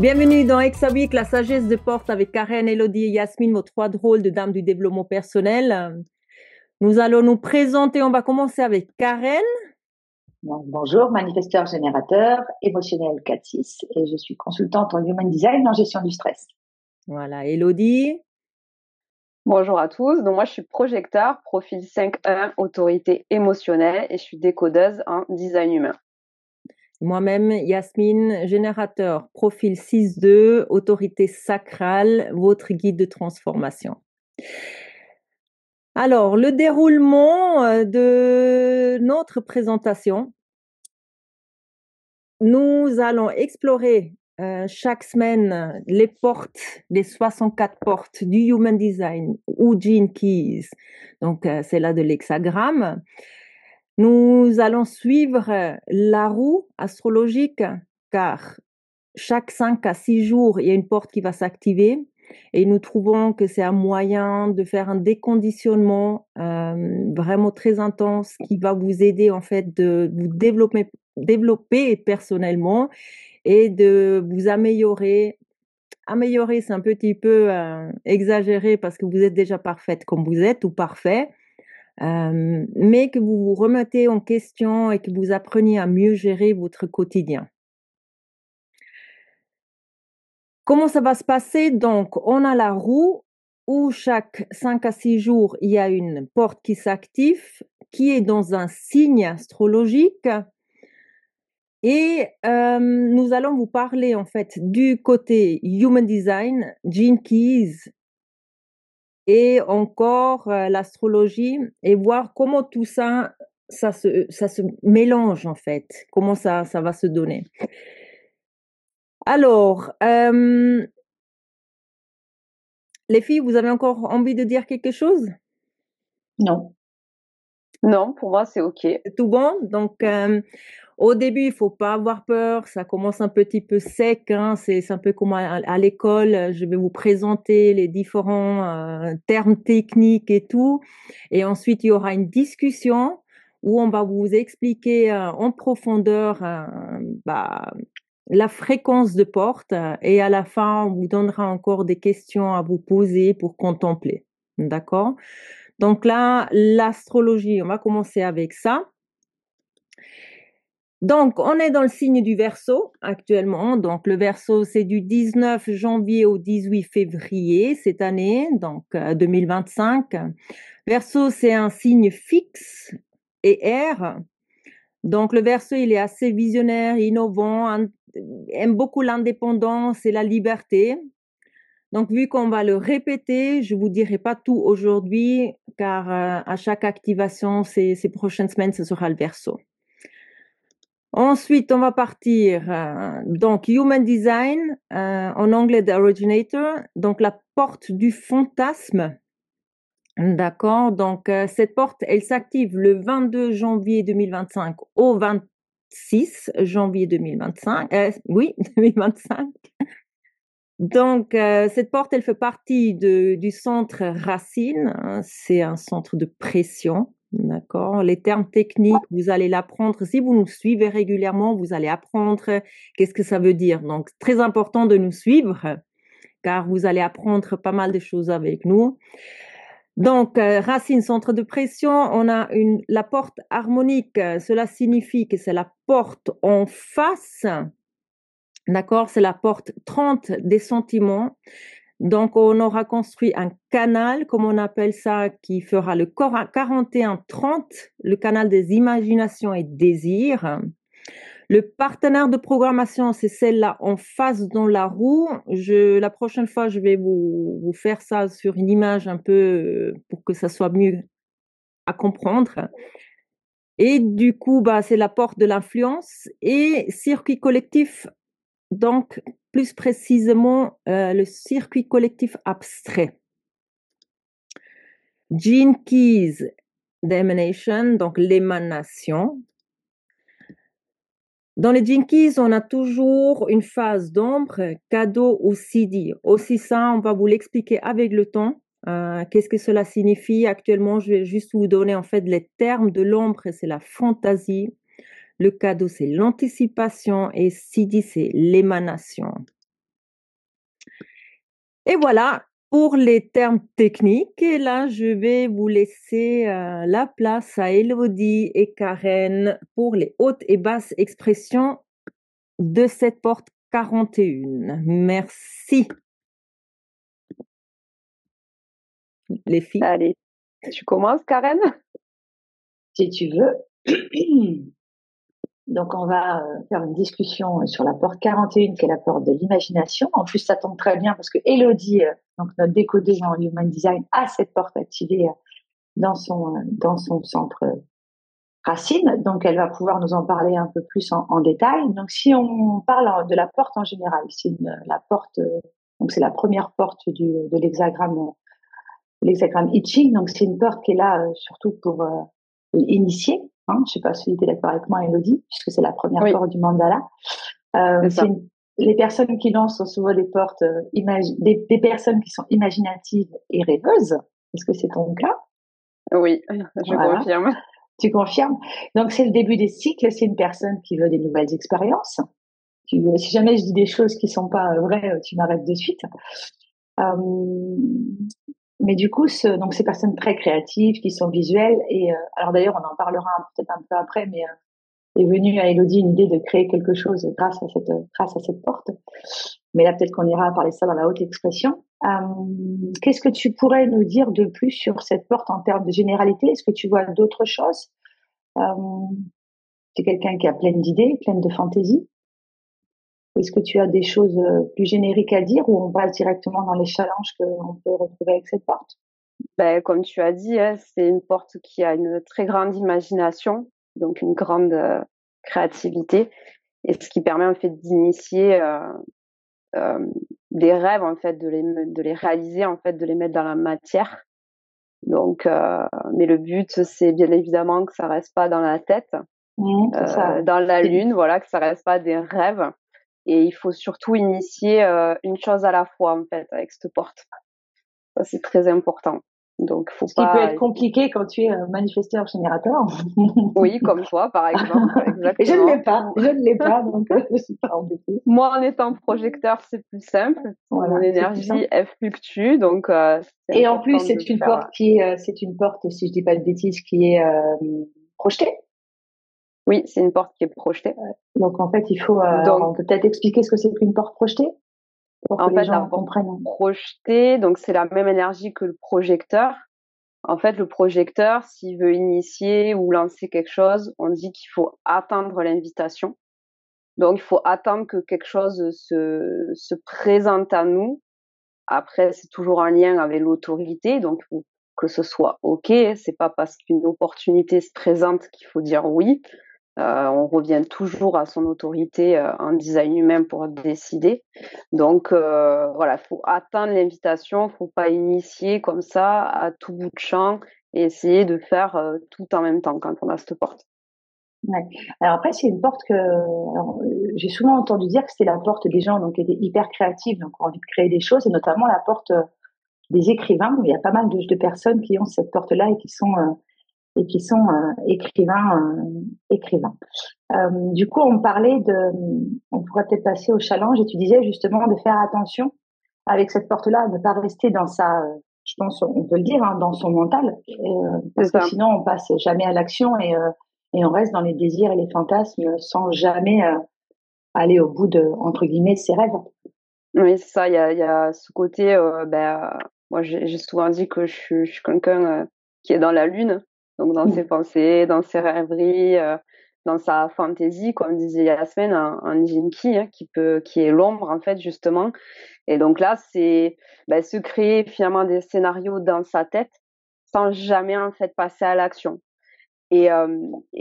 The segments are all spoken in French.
Bienvenue dans Exaweek, la sagesse de porte avec Karen, Elodie et Yasmine, vos trois drôles de dames du développement personnel. Nous allons nous présenter, on va commencer avec Karen. Bonjour, manifesteur générateur, émotionnel 4-6 et je suis consultante en Human Design en gestion du stress. Voilà, Elodie. Bonjour à tous, donc moi je suis projecteur, profil 5-1, autorité émotionnelle et je suis décodeuse en design humain. Moi-même, Yasmine, générateur, profil 6-2, autorité sacrale, votre guide de transformation. Alors, le déroulement de notre présentation, nous allons explorer chaque semaine les portes, les 64 portes du Human Design ou Gene Keys. Donc, c'est là de l'hexagramme. Nous allons suivre la roue astrologique car chaque 5 à 6 jours, il y a une porte qui va s'activer et nous trouvons que c'est un moyen de faire un déconditionnement vraiment très intense qui va vous aider en fait de vous développer personnellement et de vous améliorer. Améliorer, c'est un petit peu exagéré parce que vous êtes déjà parfaite comme vous êtes ou parfait. Mais que vous vous remettez en question et que vous appreniez à mieux gérer votre quotidien. Comment ça va se passer? Donc, on a la roue où chaque 5 à 6 jours, il y a une porte qui s'active, qui est dans un signe astrologique. Et nous allons vous parler en fait du côté Human Design, Gene Keys, et encore l'astrologie et voir comment tout ça, ça se mélange en fait, comment ça va se donner. Alors, les filles, vous avez encore envie de dire quelque chose? Non. Non, pour moi c'est ok. C'est tout bon? Donc, au début, il faut pas avoir peur, ça commence un petit peu sec, hein, c'est un peu comme à l'école, je vais vous présenter les différents termes techniques et tout, et ensuite il y aura une discussion où on va vous expliquer en profondeur la fréquence de porte et à la fin, on vous donnera encore des questions à vous poser pour contempler. D'accord? Donc là, l'astrologie, on va commencer avec ça. Donc, on est dans le signe du Verseau actuellement. Donc, le Verseau, c'est du 19 janvier au 18 février cette année, donc 2025. Verseau, c'est un signe fixe et air. Donc, le Verseau, il est assez visionnaire, innovant, aime beaucoup l'indépendance et la liberté. Donc, vu qu'on va le répéter, je vous dirai pas tout aujourd'hui, car à chaque activation, ces prochaines semaines, ce sera le Verseau. Ensuite, on va partir, donc Human Design, en anglais The Originator, donc la porte du fantasme. D'accord, donc cette porte, elle s'active le 22 janvier 2025 au 26 janvier 2025. Oui, 2025. Donc, cette porte, elle fait partie du centre Racine, hein, c'est un centre de pression. D'accord. Les termes techniques, vous allez l'apprendre. Si vous nous suivez régulièrement, vous allez apprendre qu'est-ce que ça veut dire. Donc, très important de nous suivre, car vous allez apprendre pas mal de choses avec nous. Donc, racine, centre de pression, on a la porte harmonique. Cela signifie que c'est la porte en face. D'accord, c'est la porte 30 des sentiments. Donc, on aura construit un canal, comme on appelle ça, qui fera le 41-30, le canal des imaginations et désirs. Le partenaire de programmation, c'est celle-là en face dans la roue. La prochaine fois, je vais vous faire ça sur une image un peu pour que ça soit mieux à comprendre. Et du coup, c'est la porte de l'influence et circuit collectif. Donc, plus précisément, le circuit collectif abstrait. Gene Keys, d'émanation, donc l'émanation. Dans les Gene Keys, on a toujours une phase d'ombre, cadeau ou CD. Aussi ça, on va vous l'expliquer avec le temps. Qu'est-ce que cela signifie? Actuellement, je vais juste vous donner en fait les termes de l'ombre, c'est la fantaisie. Le cadeau, c'est l'anticipation et CD, c'est l'émanation. Et voilà pour les termes techniques. Et là, je vais vous laisser la place à Elodie et Karen pour les hautes et basses expressions de cette porte 41. Merci, les filles. Allez, tu commences, Karen? Si tu veux. Donc, on va faire une discussion sur la porte 41, qui est la porte de l'imagination. En plus, ça tombe très bien parce que Elodie, donc notre décodeuse en Human Design, a cette porte activée dans son centre racine. Donc, elle va pouvoir nous en parler un peu plus en détail. Donc, si on parle de la porte en général, la porte, donc c'est la première porte de l'hexagramme I Ching. Donc, c'est une porte qui est là surtout pour initier. Je ne sais pas si tu es d'accord avec moi, Elodie, puisque c'est la première porte du mandala. Les personnes qui lancent sont souvent des portes, des personnes qui sont imaginatives et rêveuses. Est-ce que c'est ton cas? Oui, je confirme. Tu confirmes? Donc, c'est le début des cycles. C'est une personne qui veut des nouvelles expériences. Si jamais je dis des choses qui sont pas vraies, tu m'arrêtes de suite. Mais du coup, donc ces personnes très créatives, qui sont visuelles, et alors d'ailleurs, on en parlera peut-être un peu après, mais est venue à Elodie une idée de créer quelque chose grâce à cette porte. Mais là, peut-être qu'on ira parler de ça dans la haute expression. Qu'est-ce que tu pourrais nous dire de plus sur cette porte en termes de généralité? Est-ce que tu vois d'autres choses? Tu es quelqu'un qui a plein d'idées, plein de fantaisies. Est-ce que tu as des choses plus génériques à dire ou on passe directement dans les challenges qu'on peut retrouver avec cette porte? Comme tu as dit, c'est une porte qui a une très grande imagination, donc une grande créativité, et ce qui permet en fait d'initier des rêves, en fait, de les réaliser, en fait, de les mettre dans la matière. Donc, mais le but, c'est bien évidemment que ça reste pas dans la tête, dans la lune, voilà, que ça reste pas des rêves. Et il faut surtout initier une chose à la fois, en fait, avec cette porte. Ça, c'est très important. Donc, faut Ce qui peut être compliqué quand tu es manifesteur générateur. Oui, comme toi, par exemple. Exactement. Et je ne l'ai pas, donc je suis pas embêtée. Moi, en étant projecteur, c'est plus simple. Voilà, mon énergie, elle fluctue, donc. Et en plus, c'est une porte c'est une porte, si je dis pas de bêtises, qui est projetée. Oui, c'est une porte qui est projetée. Donc en fait, on peut peut-être expliquer ce que c'est qu'une porte projetée pour que les gens comprennent. Projetée, donc c'est la même énergie que le projecteur. En fait, le projecteur, s'il veut initier ou lancer quelque chose, on dit qu'il faut attendre l'invitation. Donc, il faut attendre que quelque chose se présente à nous. Après, c'est toujours un lien avec l'autorité, donc il faut que ce soit OK. C'est pas parce qu'une opportunité se présente qu'il faut dire oui. On revient toujours à son autorité en design humain pour décider. Donc voilà, il faut attendre l'invitation, il ne faut pas initier comme ça à tout bout de champ et essayer de faire tout en même temps quand on a cette porte. Ouais. Alors après, c'est une porte que j'ai souvent entendu dire que c'était la porte des gens donc qui étaient hyper créatifs, donc ont envie de créer des choses, et notamment la porte des écrivains. Il y a pas mal de personnes qui ont cette porte-là et qui sont écrivains. Du coup, on pourrait peut-être passer au challenge, et tu disais justement de faire attention avec cette porte-là, de ne pas rester dans je pense, on peut le dire, dans son mental, parce que sinon on passe jamais à l'action et on reste dans les désirs et les fantasmes sans jamais aller au bout entre guillemets, de ses rêves. Oui, c'est ça. Il y a ce côté. Moi, j'ai souvent dit que je suis quelqu'un qui est dans la lune, donc dans ses pensées, dans ses rêveries, dans sa fantaisie, comme disait Yasmine, un Jinki, qui est l'ombre en fait justement. Et donc là, c'est se créer finalement des scénarios dans sa tête sans jamais en fait passer à l'action. Et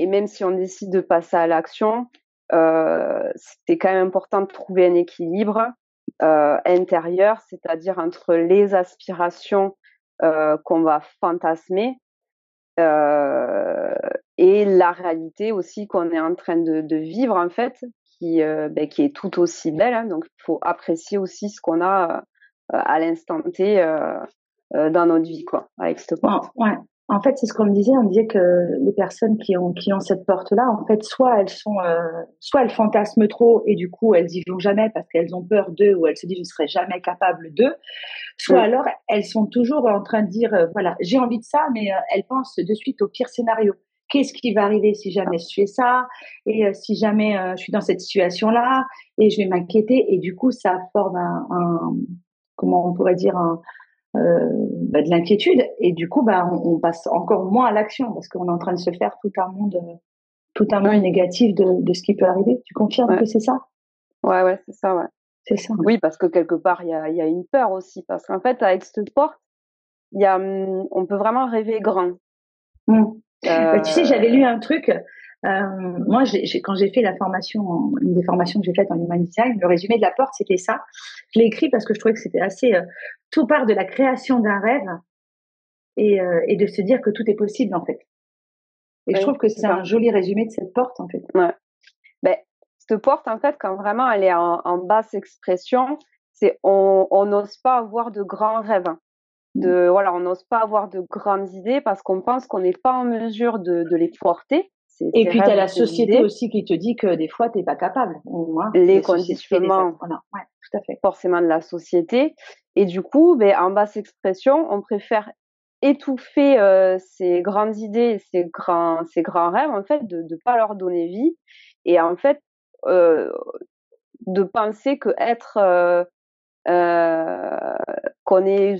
même si on décide de passer à l'action, c'était quand même important de trouver un équilibre intérieur, c'est-à-dire entre les aspirations qu'on va fantasmer et la réalité aussi qu'on est en train de vivre en fait, qui est tout aussi belle. Hein, donc il faut apprécier aussi ce qu'on a à l'instant T dans notre vie, quoi, avec cette porte. Ouais. En fait, c'est ce qu'on me disait. On me disait que les personnes qui ont cette porte-là, en fait, soit elles fantasment trop et du coup, elles y vont jamais parce qu'elles ont peur d'eux ou elles se disent je serai jamais capable d'eux. Soit Mm. alors elles sont toujours en train de dire voilà, j'ai envie de ça, mais elles pensent de suite au pire scénario. Qu'est-ce qui va arriver si jamais je fais ça et si jamais je suis dans cette situation-là et je vais m'inquiéter et du coup, ça forme comment on pourrait dire de l'inquiétude et du coup on passe encore moins à l'action parce qu'on est en train de se faire tout un monde Oui, négatif de ce qui peut arriver. Tu confirmes ouais, que c'est ça? ouais, c'est ça, ouais. C'est ça. Oui, parce que quelque part, il y a une peur aussi. Parce qu'en fait, avec cette porte, on peut vraiment rêver grand. Mm. Tu sais, j'avais Euh, lu un truc. Moi, quand j'ai fait la formation, une des formations que j'ai faites en human design, le résumé de la porte, c'était ça. Je l'ai écrit parce que je trouvais que c'était assez. Tout part de la création d'un rêve et de se dire que tout est possible en fait. Et je oui, trouve que c'est c'est ça. un joli résumé de cette porte en fait. Ouais. Ben, cette porte, en fait, quand vraiment elle est en basse expression, c'est on n'ose pas avoir de grands rêves. Mm. Voilà, on n'ose pas avoir de grandes idées parce qu'on pense qu'on n'est pas en mesure de les porter, Et ces puis, tu as rêves ou la ces société idées. aussi qui te dit que des fois, tu n'es pas capable. Les Les sociétés, les conditionnements voilà. Ouais, tout à fait. forcément de la société. Et du coup, ben, en basse expression, on préfère étouffer ces grandes idées, ces grands rêves, en fait, de ne pas leur donner vie. Et en fait, euh, de penser que être euh, qu'on est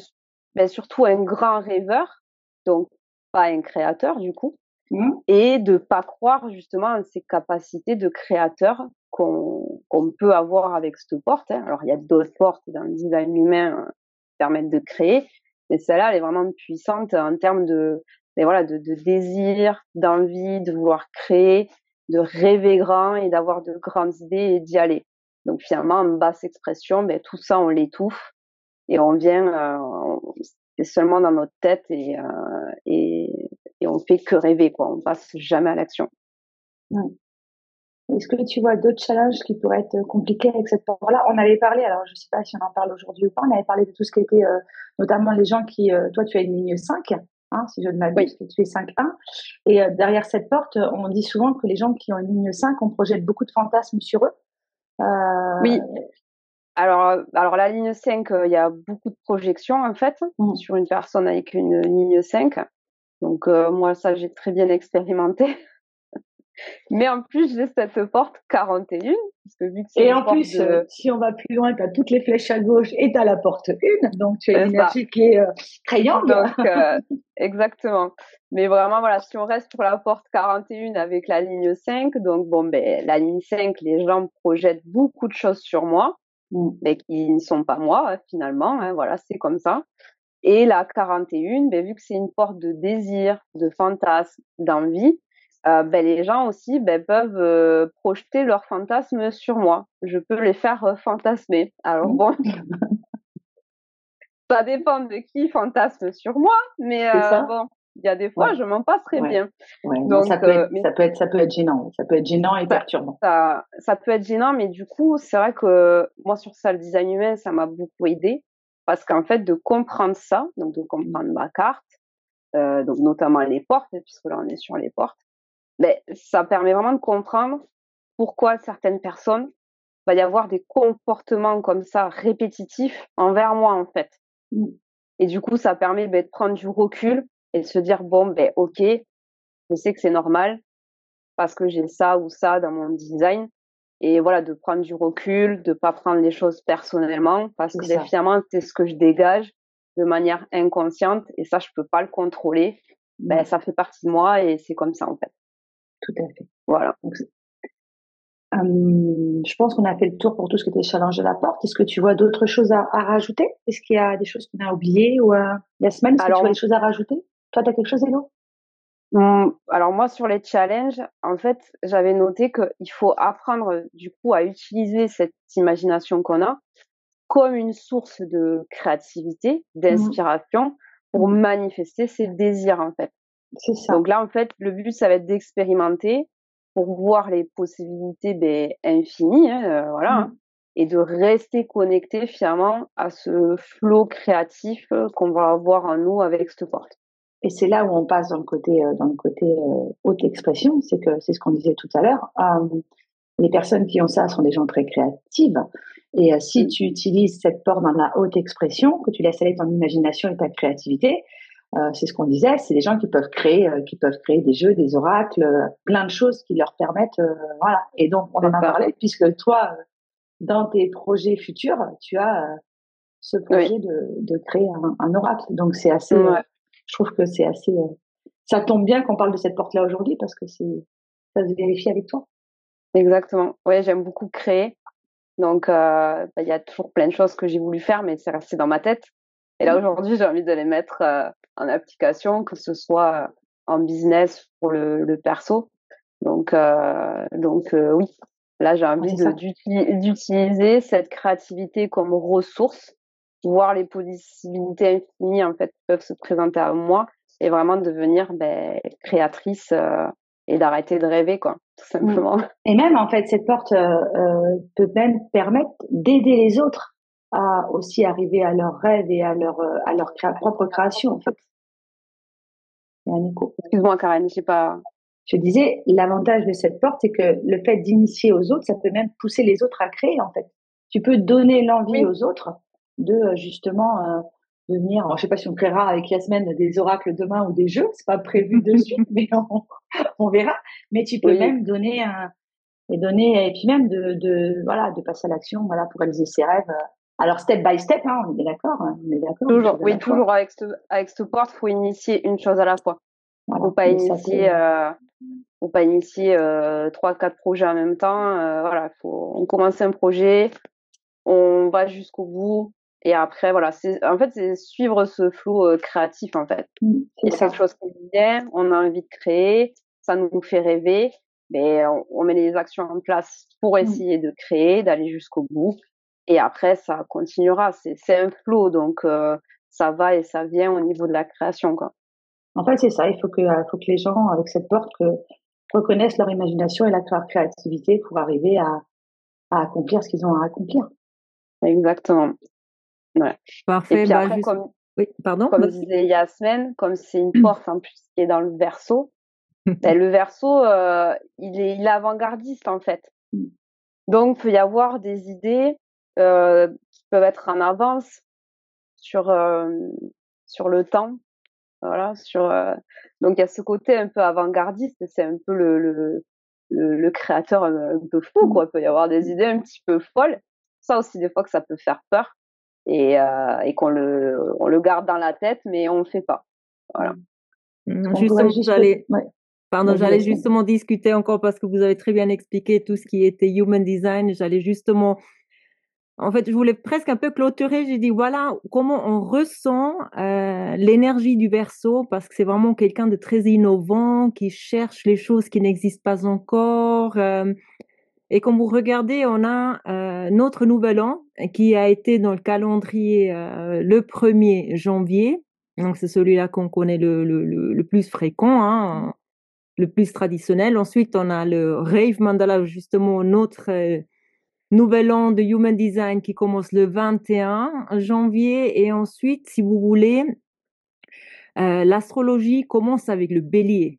ben, surtout un grand rêveur, donc pas un créateur du coup, Mm. et de pas croire justement en ces capacités de créateur qu'on peut avoir avec cette porte. Hein. Alors il y a d'autres portes dans le design humain qui permettent de créer, mais celle-là elle est vraiment puissante en termes de ben voilà de désir, d'envie, de vouloir créer, de rêver grand et d'avoir de grandes idées et d'y aller. Donc finalement en basse expression, ben tout ça on l'étouffe et on vient c'est seulement dans notre tête et on fait que rêver quoi, on passe jamais à l'action. Mm. Est-ce que tu vois d'autres challenges qui pourraient être compliqués avec cette porte-là? On avait parlé, alors je ne sais pas si on en parle aujourd'hui ou pas, on avait parlé de tout ce qui était, notamment les gens qui, toi tu as une ligne 5, hein, si je ne m'abuse, Oui, que tu es 5-1. Et derrière cette porte, on dit souvent que les gens qui ont une ligne 5, on projette beaucoup de fantasmes sur eux. oui. Euh, Alors la ligne 5, il y a beaucoup de projections en fait mm. sur une personne avec une ligne 5. Donc moi ça j'ai très bien expérimenté. Mais en plus j'ai cette porte 41 parce que vu que c'est Et une en porte plus, de si on va plus loin, tu as toutes les flèches à gauche et tu as la porte 1, donc tu as une c'est ça. énergie qui est triangle. Donc exactement. Mais vraiment voilà, si on reste pour la porte 41 avec la ligne 5, donc bon ben la ligne 5, les gens projettent beaucoup de choses sur moi, Mm. mais qui ne sont pas moi finalement, hein, voilà, c'est comme ça. Et la 41, ben, vu que c'est une porte de désir, de fantasme, d'envie, ben, les gens aussi ben, peuvent projeter leurs fantasmes sur moi. Je peux les faire fantasmer. Alors bon, ça dépend de qui fantasme sur moi, mais C'est ça? bon, il y a des Ouais, fois, je m'en passerai ouais, bien. ouais. Non, Donc, mais ça peut être gênant. Ça peut être gênant et ça, perturbant. ça peut être gênant, mais du coup, c'est vrai que moi, sur ça, le design humain, ça m'a beaucoup aidé. Parce qu'en fait, de comprendre ça, donc de comprendre ma carte, donc notamment les portes, puisque là on est sur les portes, mais ça permet vraiment de comprendre pourquoi certaines personnes va y avoir des comportements comme ça répétitifs envers moi en fait. Mm. Et du coup, ça permet de prendre du recul et de se dire bon ben ok, je sais que c'est normal parce que j'ai ça ou ça dans mon design. Et voilà, de prendre du recul, de pas prendre les choses personnellement, parce C'est que ben, ça. finalement, c'est ce que je dégage de manière inconsciente, et ça, je peux pas le contrôler. Ben, Mm. ça fait partie de moi, et c'est comme ça, en fait. Tout à fait. Voilà. Donc, je pense qu'on a fait le tour pour tout ce qui était challenge de la porte. Est-ce que tu vois d'autres choses à rajouter? Est-ce qu'il y a des choses qu'on a oubliées ou Yasmine, est-ce que tu vois des Alors, choses à rajouter? Toi, tu as quelque chose, Hello? alors moi, sur les challenges, en fait, j'avais noté qu'il faut apprendre, du coup, à utiliser cette imagination qu'on a comme une source de créativité, Mm. d'inspiration, pour Mm. manifester ses désirs, en fait. C'est ça. Donc là, en fait, le but, ça va être d'expérimenter pour voir les possibilités ben, infinies, hein, voilà, hein, Mm. et de rester connecté finalement à ce flot créatif qu'on va avoir en nous avec cette porte. et c'est là où on passe dans le côté haute expression, c'est que c'est ce qu'on disait tout à l'heure. Les personnes qui ont ça sont des gens très créatives. Et si tu utilises cette porte dans la haute expression, que tu laisses aller ton imagination et ta créativité, c'est ce qu'on disait, c'est des gens qui peuvent créer des jeux, des oracles, plein de choses qui leur permettent, voilà. Et donc on en a parlé puisque toi, dans tes projets futurs, tu as ce projet de créer un oracle. Donc c'est assez, je trouve que c'est assez, ça tombe bien qu'on parle de cette porte-là aujourd'hui parce que ça se vérifie avec toi. Exactement. Ouais, j'aime beaucoup créer. Donc, il y a toujours plein de choses que j'ai voulu faire, mais c'est resté dans ma tête. Et là, aujourd'hui, j'ai envie de les mettre en application, que ce soit en business pour le perso. Donc oui, là, j'ai envie d'utiliser cette créativité comme ressource, voir les possibilités infinies, en fait, qui peuvent se présenter à moi et vraiment devenir créatrice et d'arrêter de rêver, quoi, tout simplement. Et même, en fait, cette porte peut même permettre d'aider les autres à aussi arriver à leurs rêves et à leur propre création, en fait. Il y a un écho. Excuse-moi, Karen, je sais pas. Je disais, l'avantage de cette porte, c'est que le fait d'initier aux autres, ça peut même pousser les autres à créer, en fait. Tu peux donner l'envie aux autres de justement devenir. Je sais pas si on créera avec Yasmine des oracles demain ou des jeux, c'est pas prévu de suite, mais on verra. Mais tu peux même donner et puis même de passer à l'action, voilà, pour réaliser ses rêves. Alors step by step, hein, on est d'accord. Toujours, toujours avec cette porte, faut initier une chose à la fois. Voilà, faut pas initier 3-4 projets en même temps. Voilà, on commence un projet, on va jusqu'au bout. Et après, voilà, en fait, c'est suivre ce flot créatif, en fait. C'est quelque chose qui vient, on a envie de créer, ça nous fait rêver, mais on met les actions en place pour essayer de créer, d'aller jusqu'au bout. Et après, ça continuera. C'est un flot, donc ça va et ça vient au niveau de la création, quoi. En fait, c'est ça. Il faut que les gens, avec cette porte, reconnaissent leur imagination et leur créativité pour arriver à accomplir ce qu'ils ont à accomplir. Exactement. Ouais. Parfait. Et puis après, comme disait Yasmine, comme c'est une porte en plus qui est dans le verso, le verso, il est avant-gardiste en fait. Donc, il peut y avoir des idées qui peuvent être en avance sur le temps. Voilà, donc il y a ce côté un peu avant-gardiste, c'est un peu le créateur un peu fou, quoi. Il peut y avoir des idées un petit peu folles. Ça aussi, des fois, que ça peut faire peur et qu'on le garde dans la tête, mais on le fait pas. Voilà. J'allais justement discuter encore parce que vous avez très bien expliqué tout ce qui était human design. En fait, je voulais presque un peu clôturer. J'ai dit, voilà, comment on ressent l'énergie du Verseau, parce que c'est vraiment quelqu'un de très innovant, qui cherche les choses qui n'existent pas encore. Et quand vous regardez, on a notre nouvel an qui a été dans le calendrier le 1er janvier. Donc, c'est celui-là qu'on connaît le plus fréquent, hein, le plus traditionnel. Ensuite, on a le Rave Mandala, justement, notre nouvel an de Human Design qui commence le 21 janvier. Et ensuite, si vous voulez, l'astrologie commence avec le Bélier.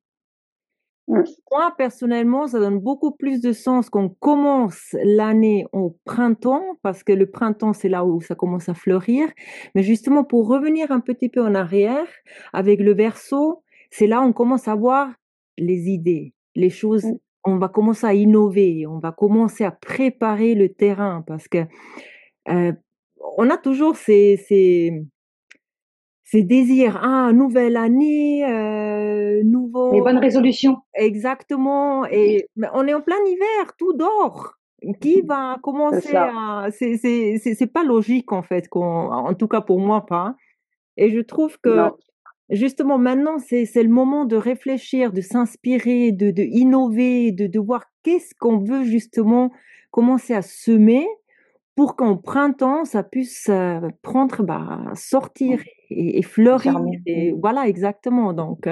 Moi, personnellement, ça donne beaucoup plus de sens qu'on commence l'année au printemps, parce que le printemps, c'est là où ça commence à fleurir. Mais justement, pour revenir un petit peu en arrière, avec le Verseau, c'est là où on commence à voir les idées, les choses. On va commencer à innover, on va commencer à préparer le terrain, parce que on a toujours ces désirs, nouvelle année, nouveau. Les bonnes résolutions. Exactement. Et mais on est en plein hiver, tout dort. Qui va commencer à... C'est pas logique, en fait, en tout cas pour moi, pas. Et je trouve que, justement, maintenant, c'est le moment de réfléchir, de s'inspirer, de innover, de voir qu'est-ce qu'on veut, justement, commencer à semer pour qu'en printemps, ça puisse sortir et fleurir. Et voilà, exactement. Donc,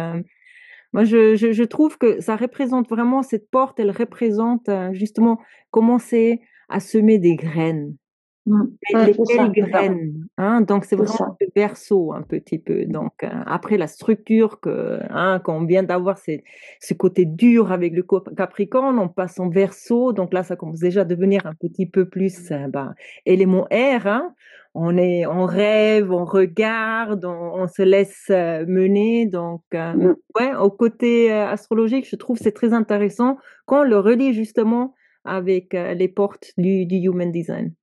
moi, je trouve que ça représente vraiment, cette porte, elle représente justement commencer à semer des graines. les C'est ça. belles graines, hein, donc c'est C'est vraiment ça. le berceau un petit peu. Donc après la structure qu'on vient d'avoir, c'est ce côté dur avec le Capricorne, on passe en Verseau, donc là ça commence déjà à devenir un petit peu plus élément air, hein. On rêve, on regarde, on se laisse mener. Donc ouais, au côté astrologique, je trouve c'est très intéressant quand on le relie justement avec les portes du Human Design.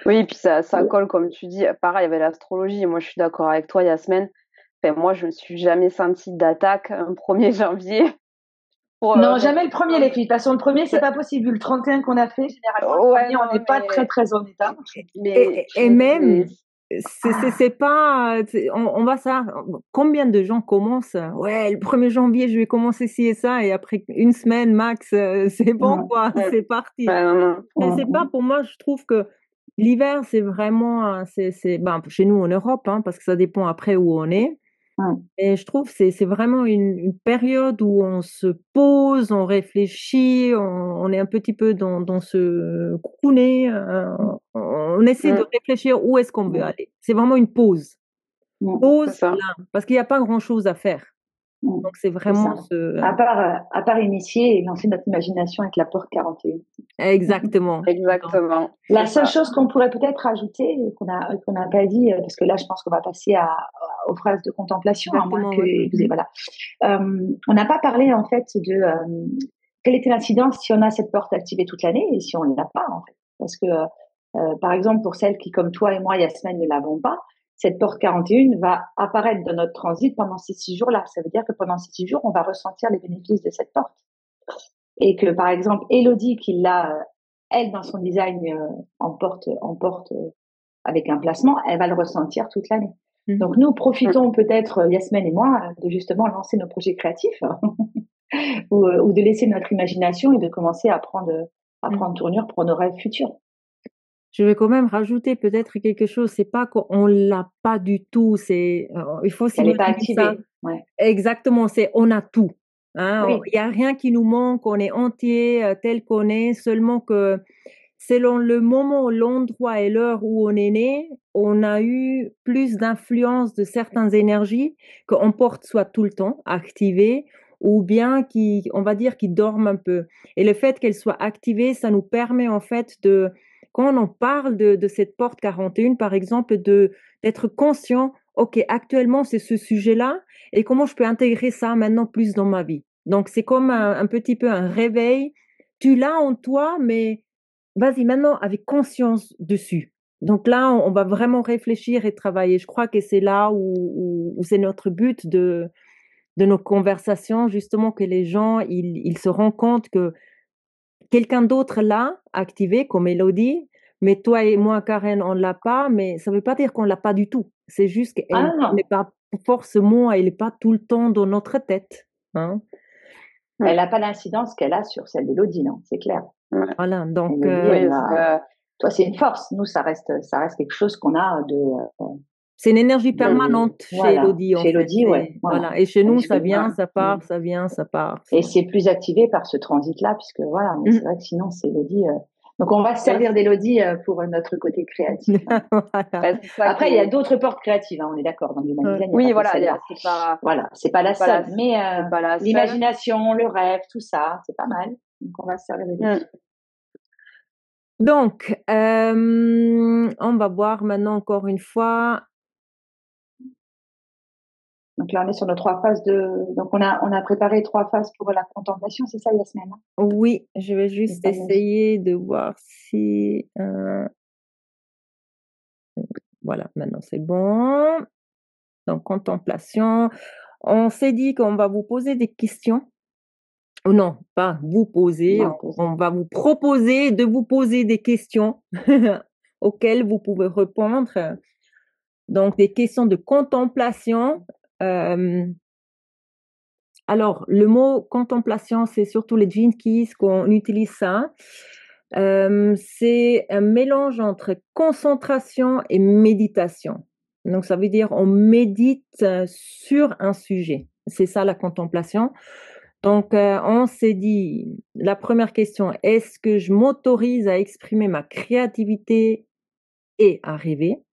Oui, puis ça colle, comme tu dis. Pareil, avec l'astrologie. Moi, je suis d'accord avec toi, Yasmine. Enfin, moi, je me suis jamais sentie d'attaque un 1er janvier pour Non, faire jamais le quelque premier, chose. les filles. De toute façon, le premier, c'est pas possible. Vu le 31 qu'on a fait, généralement, le Ouais, premier, on non, n'est pas très, très en état. mais Et je me même, disais, c'est pas, on va ça, combien de gens commencent, ouais, le 1er janvier, je vais commencer ci et ça, et après une semaine max, c'est bon, quoi, c'est parti. ouais, non, Mais c'est pas, pour moi, je trouve que l'hiver, c'est vraiment, chez nous en Europe, hein, parce que ça dépend après où on est. Et je trouve que c'est vraiment une période où on se pose, on réfléchit, on est un petit peu dans ce cocooner, on essaie de réfléchir où est-ce qu'on veut aller. C'est vraiment une pause. c'est Pause ça. là, parce qu'il n'y a pas grand-chose à faire. Donc c'est C'est vraiment ça. À part initier et lancer notre imagination avec la porte 41. exactement. Donc, Exactement. La c'est seule ça. chose qu'on pourrait peut-être rajouter, qu'on n'a pas dit, parce que là, je pense qu'on va passer aux phrases de contemplation, à moins exactement, que ouais. vous ayez, voilà. On n'a pas parlé, en fait, de quelle était l'incidence si on a cette porte activée toute l'année et si on ne l'a pas, en fait. Parce que, par exemple, pour celles qui, comme toi et moi, Yasmine, ne l'avons pas, cette porte 41 va apparaître dans notre transit pendant ces 6 jours-là. Ça veut dire que pendant ces 6 jours, on va ressentir les bénéfices de cette porte. Et que, par exemple, Élodie, qui l'a, elle, dans son design, en porte avec un placement, elle va le ressentir toute l'année. Donc, nous, profitons peut-être, Yasmine et moi, de justement lancer nos projets créatifs ou de laisser notre imagination et de commencer à prendre tournure pour nos rêves futurs. Je vais quand même rajouter peut-être quelque chose, c'est pas qu'on l'a pas du tout, il faut Elle n'est pas s'imaginer ça. activée. Ouais. Exactement, c'est on a tout. Hein, Oui. il y a rien qui nous manque, on est entier tel qu'on est, seulement que selon le moment, l'endroit et l'heure où on est né, on a eu plus d'influence de certaines énergies qu'on porte soit tout le temps activées ou bien on va dire, qui dorment un peu. Et le fait qu'elles soient activées, ça nous permet en fait quand on parle de cette porte 41, par exemple, d'être conscient, OK, actuellement, c'est ce sujet-là, et comment je peux intégrer ça maintenant plus dans ma vie. Donc, c'est comme un petit peu un réveil. Tu l'as en toi, mais vas-y maintenant avec conscience dessus. Donc là, on va vraiment réfléchir et travailler. Je crois que c'est là où c'est notre but de nos conversations, justement, que les gens, ils se rendent compte que quelqu'un d'autre l'a activé, comme Elodie, mais toi et moi, Karen, on l'a pas, mais ça veut pas dire qu'on l'a pas du tout. C'est juste qu'elle non. n'est pas forcément, elle n'est pas tout le temps dans notre tête. Hein. Elle n'a pas l'incidence qu'elle a sur celle d'Élodie, non, c'est clair. Voilà, donc toi, c'est une force. Nous, ça reste quelque chose qu'on a c'est une énergie permanente chez Elodie, en chez fait. Elodie, ouais. Voilà. Et chez nous, ça vient, ça part, ça vient, ça part. Et c'est plus activé par ce transit-là, puisque voilà, c'est vrai que sinon, c'est Elodie. Donc, on va se servir d'Elodie pour notre côté créatif. Voilà. Après, il y a d'autres portes créatives, hein, on est d'accord, dans l'Human Design. Oui, voilà, c'est pas la seule. Mais l'imagination, le rêve, tout ça, c'est pas mal. Donc, on va se servir d'Elodie. Donc, on va voir maintenant encore une fois. Donc là, on est sur nos 3 phases Donc, on a préparé 3 phases pour la contemplation, c'est ça, Yasmine? Oui, je vais juste essayer de voir si... Voilà, maintenant c'est bon. Donc, contemplation. On s'est dit qu'on va vous poser des questions. Ou non, pas vous poser. On va vous proposer de vous poser des questions auxquelles vous pouvez répondre. Donc, des questions de contemplation. Alors, le mot contemplation, c'est surtout les Gene Keys qu'on utilise ça. C'est un mélange entre concentration et méditation. Donc, ça veut dire on médite sur un sujet. C'est ça la contemplation. Donc, on s'est dit, la première question, est-ce que je m'autorise à exprimer ma créativité et à rêver?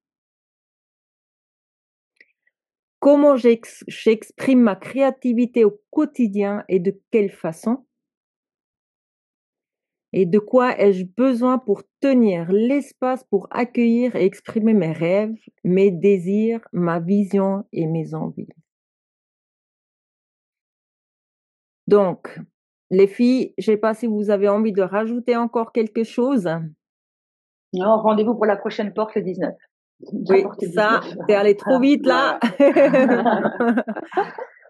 Comment j'exprime ma créativité au quotidien et de quelle façon? Et de quoi ai-je besoin pour tenir l'espace pour accueillir et exprimer mes rêves, mes désirs, ma vision et mes envies? Donc, les filles, je ne sais pas si vous avez envie de rajouter encore quelque chose. Non, rendez-vous pour la prochaine porte le 19. La Oui, porte ça, 19. t'es allé trop vite là.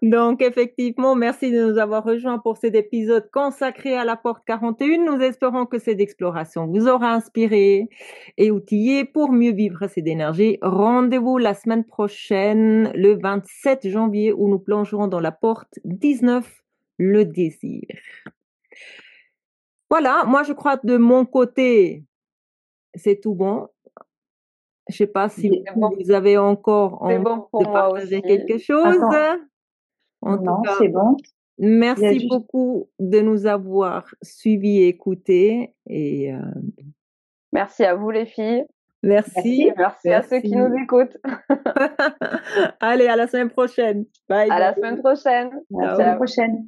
Donc, effectivement, merci de nous avoir rejoints pour cet épisode consacré à la porte 41. Nous espérons que cette exploration vous aura inspiré et outillé pour mieux vivre cette énergie. Rendez-vous la semaine prochaine, le 27 janvier, où nous plongerons dans la porte 19, le désir. Voilà, moi je crois que de mon côté, c'est tout bon. Je ne sais pas si vous avez encore envie de partager quelque chose. En tout Non, cas, c'est bon. merci beaucoup de nous avoir suivis et écoutés. Et merci à vous les filles. merci. Merci à ceux qui nous écoutent. Allez, à la semaine prochaine. Bye. À la semaine prochaine. À la semaine prochaine.